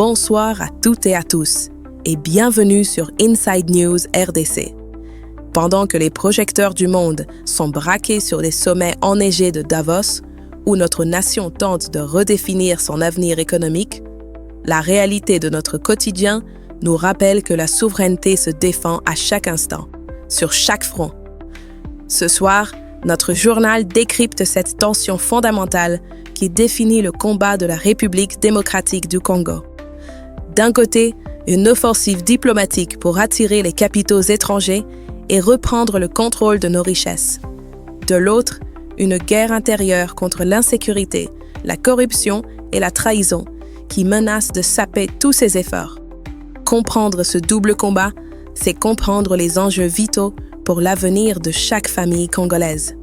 Bonsoir à toutes et à tous et bienvenue sur Inside News RDC. Pendant que les projecteurs du monde sont braqués sur les sommets enneigés de Davos, où notre nation tente de redéfinir son avenir économique, la réalité de notre quotidien nous rappelle que la souveraineté se défend à chaque instant, sur chaque front. Ce soir, notre journal décrypte cette tension fondamentale qui définit le combat de la République démocratique du Congo. D'un côté, une offensive diplomatique pour attirer les capitaux étrangers et reprendre le contrôle de nos richesses. De l'autre, une guerre intérieure contre l'insécurité, la corruption et la trahison qui menace de saper tous ces efforts. Comprendre ce double combat, c'est comprendre les enjeux vitaux pour l'avenir de chaque famille congolaise.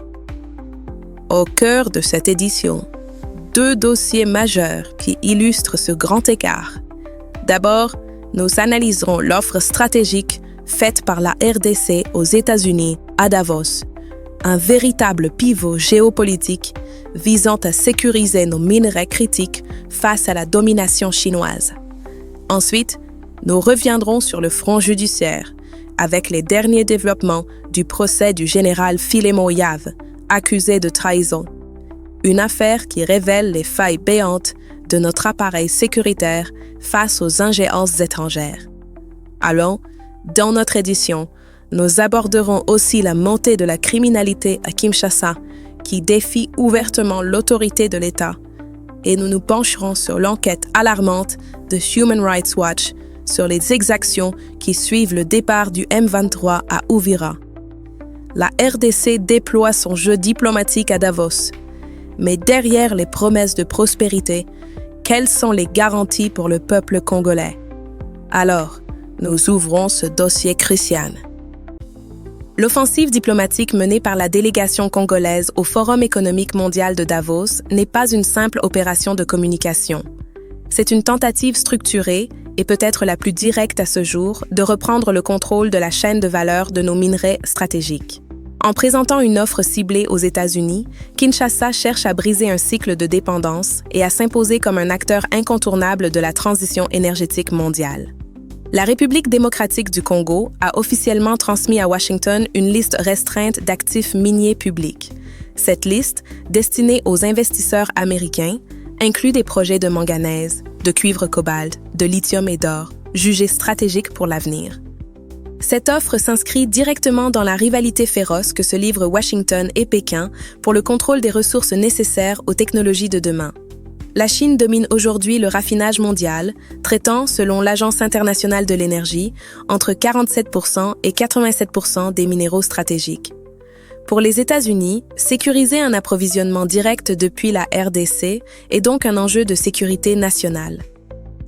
Au cœur de cette édition, deux dossiers majeurs qui illustrent ce grand écart. D'abord, nous analyserons l'offre stratégique faite par la RDC aux États-Unis à Davos, un véritable pivot géopolitique visant à sécuriser nos minerais critiques face à la domination chinoise. Ensuite, nous reviendrons sur le front judiciaire avec les derniers développements du procès du général Filémon Yave, accusé de trahison. Une affaire qui révèle les failles béantes de notre appareil sécuritaire face aux ingérences étrangères. Allons, dans notre édition, nous aborderons aussi la montée de la criminalité à Kinshasa, qui défie ouvertement l'autorité de l'État, et nous nous pencherons sur l'enquête alarmante de Human Rights Watch sur les exactions qui suivent le départ du M23 à Uvira. La RDC déploie son jeu diplomatique à Davos, mais derrière les promesses de prospérité, quelles sont les garanties pour le peuple congolais? Alors, nous ouvrons ce dossier crucial. L'offensive diplomatique menée par la délégation congolaise au Forum économique mondial de Davos n'est pas une simple opération de communication. C'est une tentative structurée, et peut-être la plus directe à ce jour, de reprendre le contrôle de la chaîne de valeur de nos minerais stratégiques. En présentant une offre ciblée aux États-Unis, Kinshasa cherche à briser un cycle de dépendance et à s'imposer comme un acteur incontournable de la transition énergétique mondiale. La République démocratique du Congo a officiellement transmis à Washington une liste restreinte d'actifs miniers publics. Cette liste, destinée aux investisseurs américains, inclut des projets de manganèse, de cuivre-cobalt, de lithium et d'or, jugés stratégiques pour l'avenir. Cette offre s'inscrit directement dans la rivalité féroce que se livrent Washington et Pékin pour le contrôle des ressources nécessaires aux technologies de demain. La Chine domine aujourd'hui le raffinage mondial, traitant, selon l'Agence internationale de l'énergie, entre 47% et 87% des minéraux stratégiques. Pour les États-Unis, sécuriser un approvisionnement direct depuis la RDC est donc un enjeu de sécurité nationale.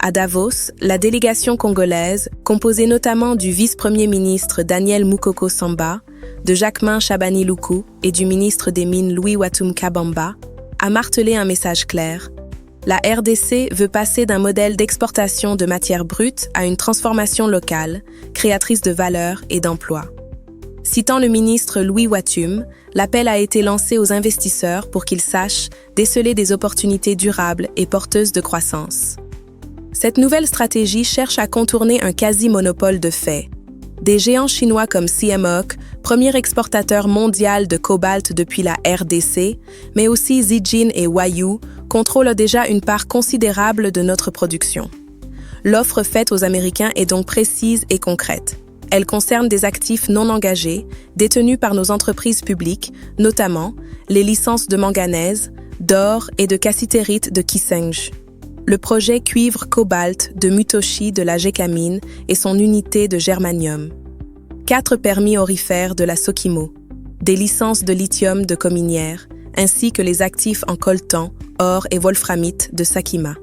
À Davos, la délégation congolaise, composée notamment du vice-premier ministre Daniel Mukoko Samba, de Jacquemain Chabani-Loukou et du ministre des Mines Louis Watum Kabamba, a martelé un message clair. La RDC veut passer d'un modèle d'exportation de matières brutes à une transformation locale, créatrice de valeur et d'emplois. Citant le ministre Louis Watum, l'appel a été lancé aux investisseurs pour qu'ils sachent déceler des opportunités durables et porteuses de croissance. Cette nouvelle stratégie cherche à contourner un quasi-monopole de fait. Des géants chinois comme CMOC, premier exportateur mondial de cobalt depuis la RDC, mais aussi Zijin et Huayou, contrôlent déjà une part considérable de notre production. L'offre faite aux Américains est donc précise et concrète. Elle concerne des actifs non engagés, détenus par nos entreprises publiques, notamment les licences de manganèse, d'or et de cassitérite de Kisenj. Le projet cuivre-cobalt de Mutoshi de la Gécamine et son unité de germanium. 4 permis aurifères de la Sokimo. Des licences de lithium de Cominière, ainsi que les actifs en coltan, or et wolframite de Sakima.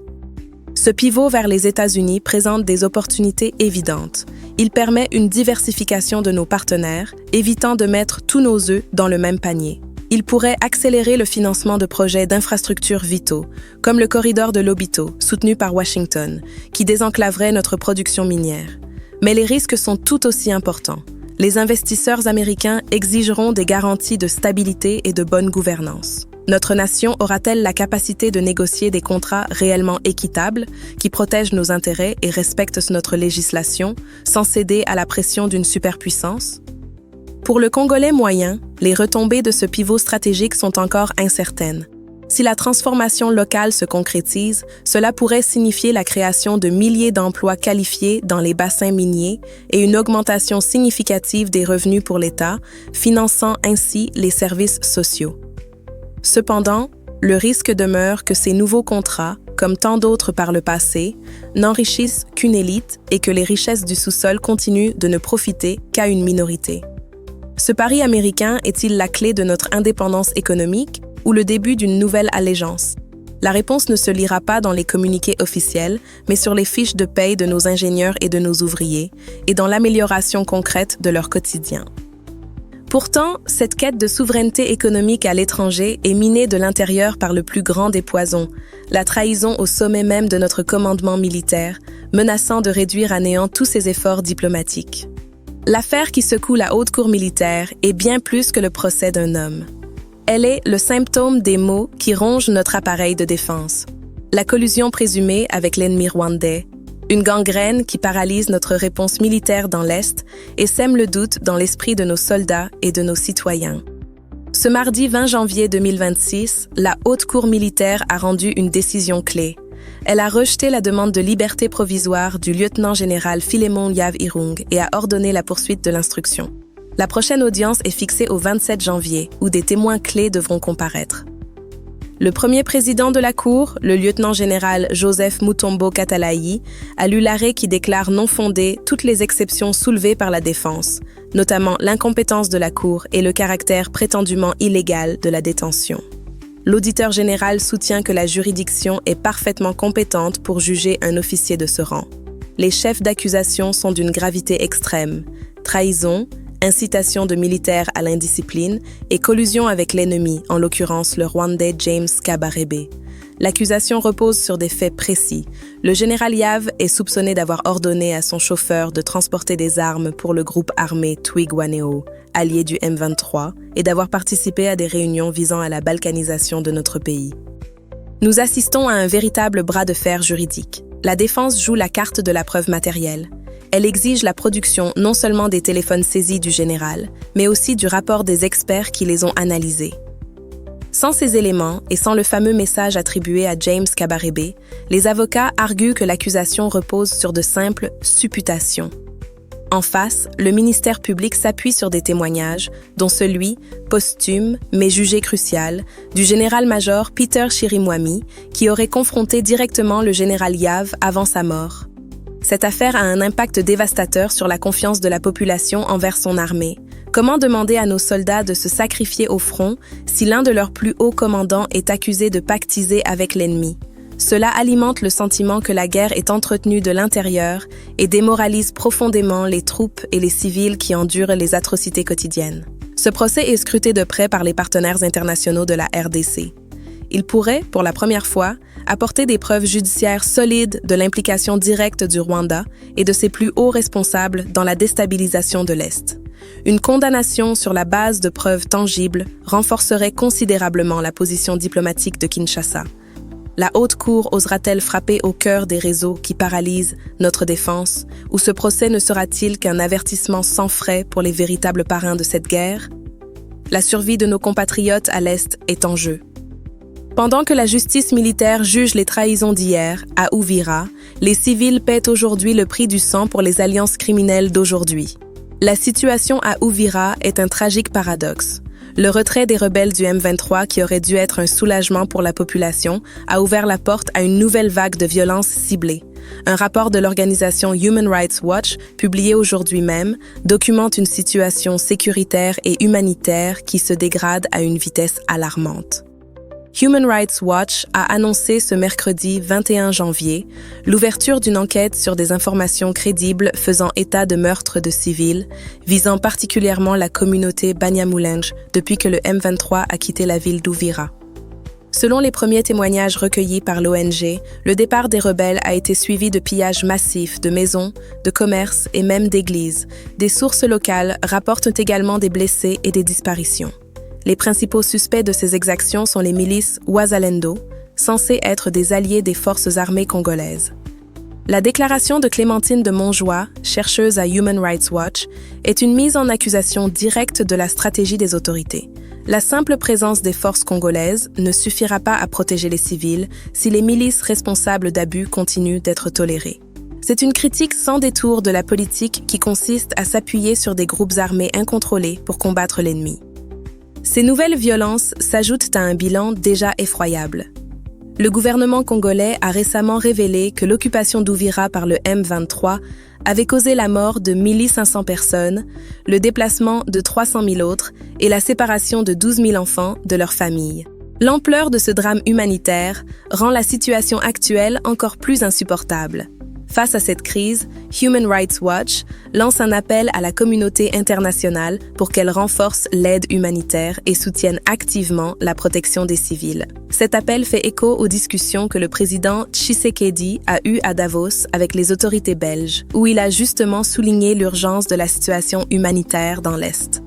Ce pivot vers les États-Unis présente des opportunités évidentes. Il permet une diversification de nos partenaires, évitant de mettre tous nos œufs dans le même panier. Il pourrait accélérer le financement de projets d'infrastructures vitaux, comme le corridor de Lobito, soutenu par Washington, qui désenclaverait notre production minière. Mais les risques sont tout aussi importants. Les investisseurs américains exigeront des garanties de stabilité et de bonne gouvernance. Notre nation aura-t-elle la capacité de négocier des contrats réellement équitables, qui protègent nos intérêts et respectent notre législation, sans céder à la pression d'une superpuissance? Pour le Congolais moyen, les retombées de ce pivot stratégique sont encore incertaines. Si la transformation locale se concrétise, cela pourrait signifier la création de milliers d'emplois qualifiés dans les bassins miniers et une augmentation significative des revenus pour l'État, finançant ainsi les services sociaux. Cependant, le risque demeure que ces nouveaux contrats, comme tant d'autres par le passé, n'enrichissent qu'une élite et que les richesses du sous-sol continuent de ne profiter qu'à une minorité. Ce pari américain est-il la clé de notre indépendance économique ou le début d'une nouvelle allégeance? La réponse ne se lira pas dans les communiqués officiels, mais sur les fiches de paye de nos ingénieurs et de nos ouvriers, et dans l'amélioration concrète de leur quotidien. Pourtant, cette quête de souveraineté économique à l'étranger est minée de l'intérieur par le plus grand des poisons, la trahison au sommet même de notre commandement militaire, menaçant de réduire à néant tous ses efforts diplomatiques. L'affaire qui secoue la haute cour militaire est bien plus que le procès d'un homme. Elle est le symptôme des maux qui rongent notre appareil de défense. La collusion présumée avec l'ennemi rwandais, une gangrène qui paralyse notre réponse militaire dans l'Est et sème le doute dans l'esprit de nos soldats et de nos citoyens. Ce mardi 20 janvier 2026, la Haute Cour militaire a rendu une décision clé. Elle a rejeté la demande de liberté provisoire du lieutenant-général Philémon Yav-Irung et a ordonné la poursuite de l'instruction. La prochaine audience est fixée au 27 janvier, où des témoins clés devront comparaître. Le premier président de la Cour, le lieutenant-général Joseph Mutombo Katalayi, a lu l'arrêt qui déclare non fondées toutes les exceptions soulevées par la défense, notamment l'incompétence de la Cour et le caractère prétendument illégal de la détention. L'auditeur général soutient que la juridiction est parfaitement compétente pour juger un officier de ce rang. Les chefs d'accusation sont d'une gravité extrême: trahison, incitation de militaires à l'indiscipline et collusion avec l'ennemi, en l'occurrence le Rwandais James Kabarebe. L'accusation repose sur des faits précis. Le général Yav est soupçonné d'avoir ordonné à son chauffeur de transporter des armes pour le groupe armé Twirwaneho, allié du M23, et d'avoir participé à des réunions visant à la balkanisation de notre pays. Nous assistons à un véritable bras de fer juridique. La défense joue la carte de la preuve matérielle. Elle exige la production non seulement des téléphones saisis du général, mais aussi du rapport des experts qui les ont analysés. Sans ces éléments et sans le fameux message attribué à James Kabarebe, les avocats arguent que l'accusation repose sur de simples supputations. En face, le ministère public s'appuie sur des témoignages, dont celui, posthume mais jugé crucial, du général-major Peter Chirimwami, qui aurait confronté directement le général Yav avant sa mort. Cette affaire a un impact dévastateur sur la confiance de la population envers son armée. Comment demander à nos soldats de se sacrifier au front si l'un de leurs plus hauts commandants est accusé de pactiser avec l'ennemi? Cela alimente le sentiment que la guerre est entretenue de l'intérieur et démoralise profondément les troupes et les civils qui endurent les atrocités quotidiennes. Ce procès est scruté de près par les partenaires internationaux de la RDC. Il pourrait, pour la première fois, apporter des preuves judiciaires solides de l'implication directe du Rwanda et de ses plus hauts responsables dans la déstabilisation de l'Est. Une condamnation sur la base de preuves tangibles renforcerait considérablement la position diplomatique de Kinshasa. La Haute Cour osera-t-elle frapper au cœur des réseaux qui paralysent notre défense, ou ce procès ne sera-t-il qu'un avertissement sans frais pour les véritables parrains de cette guerre? La survie de nos compatriotes à l'Est est en jeu. Pendant que la justice militaire juge les trahisons d'hier, à Uvira, les civils paient aujourd'hui le prix du sang pour les alliances criminelles d'aujourd'hui. La situation à Uvira est un tragique paradoxe. Le retrait des rebelles du M23, qui aurait dû être un soulagement pour la population, a ouvert la porte à une nouvelle vague de violences ciblées. Un rapport de l'organisation Human Rights Watch, publié aujourd'hui même, documente une situation sécuritaire et humanitaire qui se dégrade à une vitesse alarmante. Human Rights Watch a annoncé ce mercredi 21 janvier l'ouverture d'une enquête sur des informations crédibles faisant état de meurtres de civils, visant particulièrement la communauté Banyamulenge depuis que le M23 a quitté la ville d'Uvira. Selon les premiers témoignages recueillis par l'ONG, le départ des rebelles a été suivi de pillages massifs de maisons, de commerces et même d'églises. Des sources locales rapportent également des blessés et des disparitions. Les principaux suspects de ces exactions sont les milices Wazalendo, censées être des alliés des forces armées congolaises. La déclaration de Clémentine de Montjoie, chercheuse à Human Rights Watch, est une mise en accusation directe de la stratégie des autorités. La simple présence des forces congolaises ne suffira pas à protéger les civils si les milices responsables d'abus continuent d'être tolérées. C'est une critique sans détour de la politique qui consiste à s'appuyer sur des groupes armés incontrôlés pour combattre l'ennemi. Ces nouvelles violences s'ajoutent à un bilan déjà effroyable. Le gouvernement congolais a récemment révélé que l'occupation d'Ouvira par le M23 avait causé la mort de 1500 personnes, le déplacement de 300 000 autres et la séparation de 12 000 enfants de leurs familles. L'ampleur de ce drame humanitaire rend la situation actuelle encore plus insupportable. Face à cette crise, Human Rights Watch lance un appel à la communauté internationale pour qu'elle renforce l'aide humanitaire et soutienne activement la protection des civils. Cet appel fait écho aux discussions que le président Tshisekedi a eues à Davos avec les autorités belges, où il a justement souligné l'urgence de la situation humanitaire dans l'Est.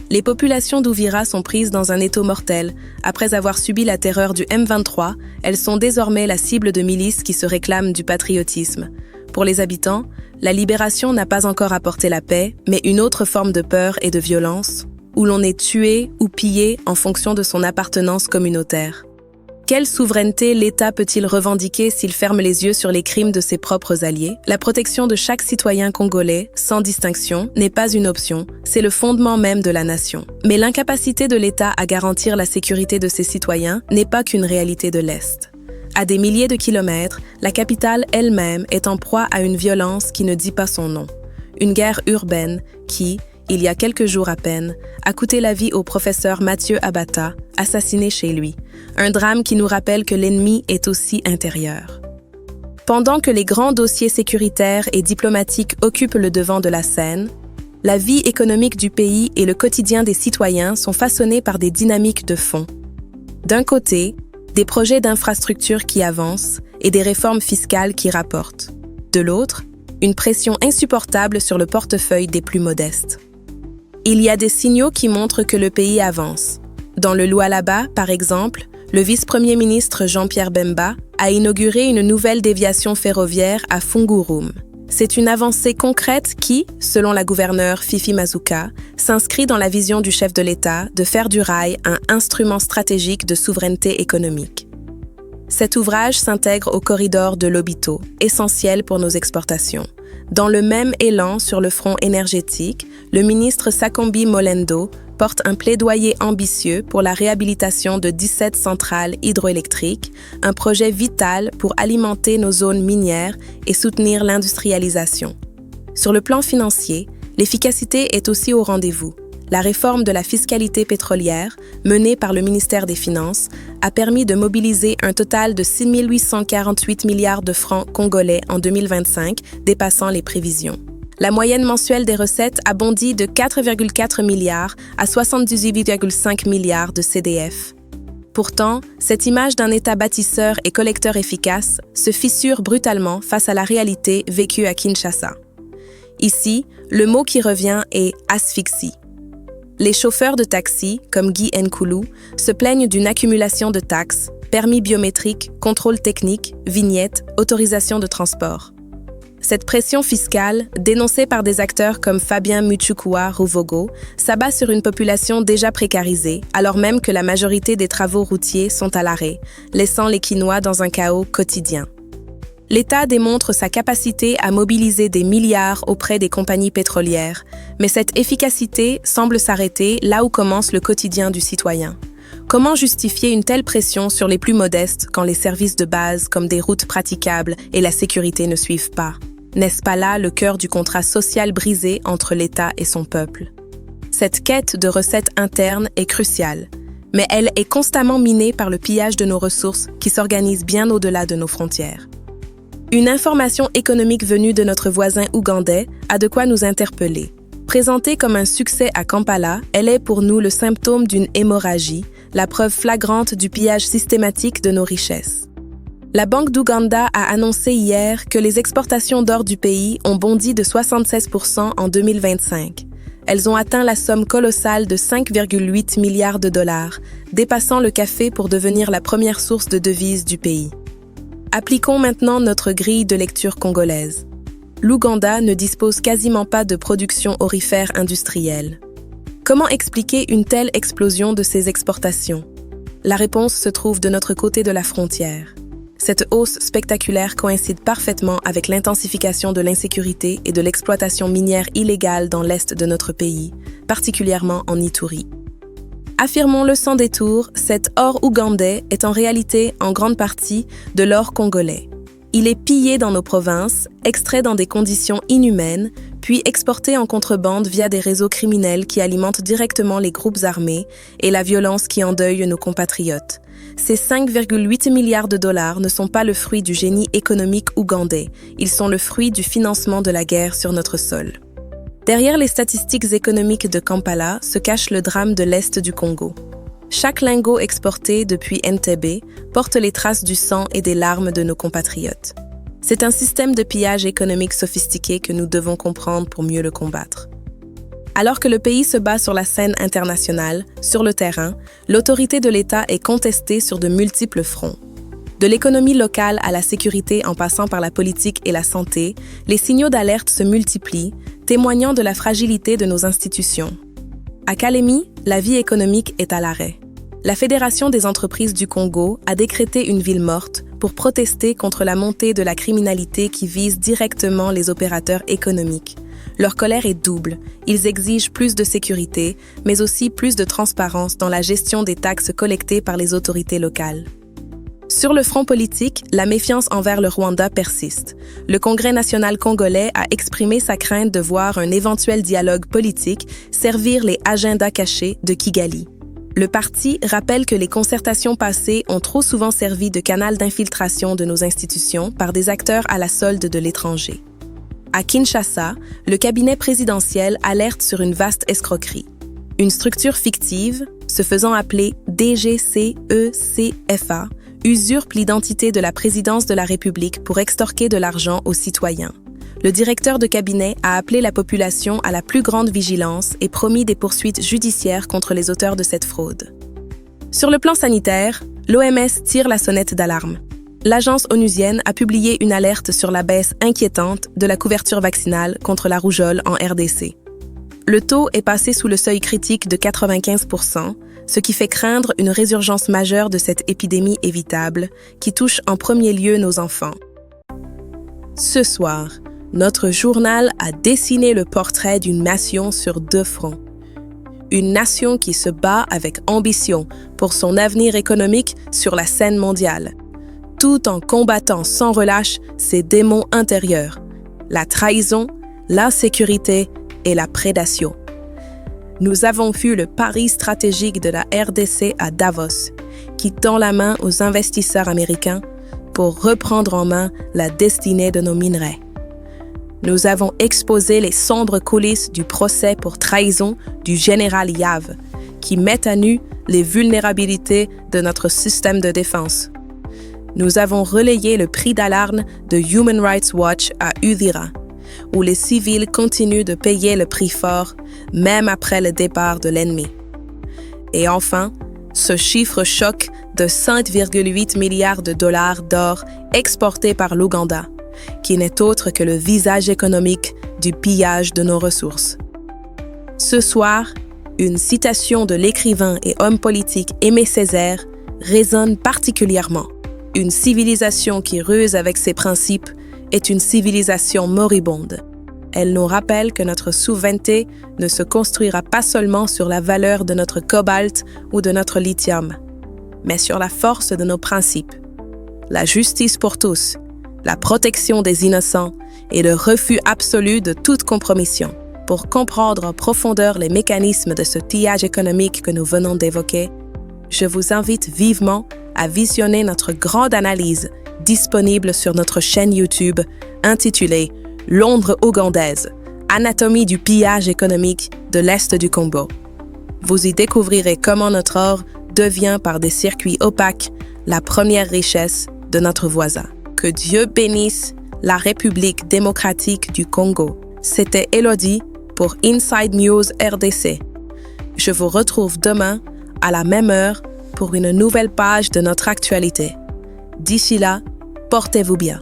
Les populations d'Ouvira sont prises dans un étau mortel. Après avoir subi la terreur du M23, elles sont désormais la cible de milices qui se réclament du patriotisme. Pour les habitants, la libération n'a pas encore apporté la paix, mais une autre forme de peur et de violence, où l'on est tué ou pillé en fonction de son appartenance communautaire. Quelle souveraineté l'État peut-il revendiquer s'il ferme les yeux sur les crimes de ses propres alliés? La protection de chaque citoyen congolais, sans distinction, n'est pas une option, c'est le fondement même de la nation. Mais l'incapacité de l'État à garantir la sécurité de ses citoyens n'est pas qu'une réalité de l'Est. À des milliers de kilomètres, la capitale elle-même est en proie à une violence qui ne dit pas son nom. Une guerre urbaine qui, il y a quelques jours à peine, a coûté la vie au professeur Mathieu Abata, assassiné chez lui. Un drame qui nous rappelle que l'ennemi est aussi intérieur. Pendant que les grands dossiers sécuritaires et diplomatiques occupent le devant de la scène, la vie économique du pays et le quotidien des citoyens sont façonnés par des dynamiques de fond. D'un côté, des projets d'infrastructures qui avancent et des réformes fiscales qui rapportent. De l'autre, une pression insupportable sur le portefeuille des plus modestes. Il y a des signaux qui montrent que le pays avance. Dans le Lualaba, par exemple, le vice-premier ministre Jean-Pierre Bemba a inauguré une nouvelle déviation ferroviaire à Fungurume. C'est une avancée concrète qui, selon la gouverneure Fifi Mazuka, s'inscrit dans la vision du chef de l'État de faire du rail un instrument stratégique de souveraineté économique. Cet ouvrage s'intègre au corridor de Lobito, essentiel pour nos exportations. Dans le même élan sur le front énergétique, le ministre Sakombi Molendo porte un plaidoyer ambitieux pour la réhabilitation de 17 centrales hydroélectriques, un projet vital pour alimenter nos zones minières et soutenir l'industrialisation. Sur le plan financier, l'efficacité est aussi au rendez-vous. La réforme de la fiscalité pétrolière, menée par le ministère des Finances, a permis de mobiliser un total de 6 848 milliards de francs congolais en 2025, dépassant les prévisions. La moyenne mensuelle des recettes a bondi de 4,4 milliards à 78,5 milliards de CDF. Pourtant, cette image d'un État bâtisseur et collecteur efficace se fissure brutalement face à la réalité vécue à Kinshasa. Ici, le mot qui revient est « asphyxie ». Les chauffeurs de taxi, comme Guy Nkoulou, se plaignent d'une accumulation de taxes, permis biométriques, contrôles techniques, vignettes, autorisations de transport. Cette pression fiscale, dénoncée par des acteurs comme Fabien Muchukua Ruvogo, s'abat sur une population déjà précarisée, alors même que la majorité des travaux routiers sont à l'arrêt, laissant les Kinois dans un chaos quotidien. L'État démontre sa capacité à mobiliser des milliards auprès des compagnies pétrolières, mais cette efficacité semble s'arrêter là où commence le quotidien du citoyen. Comment justifier une telle pression sur les plus modestes quand les services de base comme des routes praticables et la sécurité ne suivent pas? N'est-ce pas là le cœur du contrat social brisé entre l'État et son peuple? Cette quête de recettes internes est cruciale, mais elle est constamment minée par le pillage de nos ressources qui s'organise bien au-delà de nos frontières. Une information économique venue de notre voisin ougandais a de quoi nous interpeller. Présentée comme un succès à Kampala, elle est pour nous le symptôme d'une hémorragie, la preuve flagrante du pillage systématique de nos richesses. La Banque d'Ouganda a annoncé hier que les exportations d'or du pays ont bondi de 76% en 2025. Elles ont atteint la somme colossale de 5,8 milliards de dollars, dépassant le café pour devenir la première source de devises du pays. Appliquons maintenant notre grille de lecture congolaise. L'Ouganda ne dispose quasiment pas de production aurifère industrielle. Comment expliquer une telle explosion de ses exportations? La réponse se trouve de notre côté de la frontière. Cette hausse spectaculaire coïncide parfaitement avec l'intensification de l'insécurité et de l'exploitation minière illégale dans l'est de notre pays, particulièrement en Ituri. Affirmons-le sans détour, cet or ougandais est en réalité, en grande partie, de l'or congolais. Il est pillé dans nos provinces, extrait dans des conditions inhumaines, puis exporté en contrebande via des réseaux criminels qui alimentent directement les groupes armés et la violence qui endeuille nos compatriotes. Ces 5,8 milliards de dollars ne sont pas le fruit du génie économique ougandais, ils sont le fruit du financement de la guerre sur notre sol. Derrière les statistiques économiques de Kampala se cache le drame de l'Est du Congo. Chaque lingot exporté depuis Entebbe porte les traces du sang et des larmes de nos compatriotes. C'est un système de pillage économique sophistiqué que nous devons comprendre pour mieux le combattre. Alors que le pays se bat sur la scène internationale, sur le terrain, l'autorité de l'État est contestée sur de multiples fronts. De l'économie locale à la sécurité en passant par la politique et la santé, les signaux d'alerte se multiplient, témoignant de la fragilité de nos institutions. À Kalemi, la vie économique est à l'arrêt. La Fédération des entreprises du Congo a décrété une ville morte pour protester contre la montée de la criminalité qui vise directement les opérateurs économiques. Leur colère est double. Ils exigent plus de sécurité, mais aussi plus de transparence dans la gestion des taxes collectées par les autorités locales. Sur le front politique, la méfiance envers le Rwanda persiste. Le Congrès national congolais a exprimé sa crainte de voir un éventuel dialogue politique servir les agendas cachés de Kigali. Le parti rappelle que les concertations passées ont trop souvent servi de canal d'infiltration de nos institutions par des acteurs à la solde de l'étranger. À Kinshasa, le cabinet présidentiel alerte sur une vaste escroquerie. Une structure fictive, se faisant appeler DGCECFA, usurpe l'identité de la présidence de la République pour extorquer de l'argent aux citoyens. Le directeur de cabinet a appelé la population à la plus grande vigilance et promis des poursuites judiciaires contre les auteurs de cette fraude. Sur le plan sanitaire, l'OMS tire la sonnette d'alarme. L'agence onusienne a publié une alerte sur la baisse inquiétante de la couverture vaccinale contre la rougeole en RDC. Le taux est passé sous le seuil critique de 95%, ce qui fait craindre une résurgence majeure de cette épidémie évitable qui touche en premier lieu nos enfants. Ce soir, notre journal a dessiné le portrait d'une nation sur deux fronts. Une nation qui se bat avec ambition pour son avenir économique sur la scène mondiale, tout en combattant sans relâche ses démons intérieurs, la trahison, l'insécurité et la prédation. Nous avons vu le pari stratégique de la RDC à Davos, qui tend la main aux investisseurs américains pour reprendre en main la destinée de nos minerais. Nous avons exposé les sombres coulisses du procès pour trahison du général Yave, qui met à nu les vulnérabilités de notre système de défense. Nous avons relayé le cri d'alarme de Human Rights Watch à Uvira, où les civils continuent de payer le prix fort, même après le départ de l'ennemi. Et enfin, ce chiffre choc de 5,8 milliards de dollars d'or exportés par l'Ouganda, qui n'est autre que le visage économique du pillage de nos ressources. Ce soir, une citation de l'écrivain et homme politique Aimé Césaire résonne particulièrement. Une civilisation qui ruse avec ses principes est une civilisation moribonde. Elle nous rappelle que notre souveraineté ne se construira pas seulement sur la valeur de notre cobalt ou de notre lithium, mais sur la force de nos principes. La justice pour tous, la protection des innocents et le refus absolu de toute compromission. Pour comprendre en profondeur les mécanismes de ce pillage économique que nous venons d'évoquer, je vous invite vivement à visionner notre grande analyse disponible sur notre chaîne YouTube intitulée « Londres ougandaise, Anatomie du pillage économique de l'Est du Congo. Vous y découvrirez comment notre or devient par des circuits opaques la première richesse de notre voisin. Que Dieu bénisse la République démocratique du Congo. C'était Elodie pour Inside News RDC. Je vous retrouve demain à la même heure pour une nouvelle page de notre actualité. D'ici là, portez-vous bien.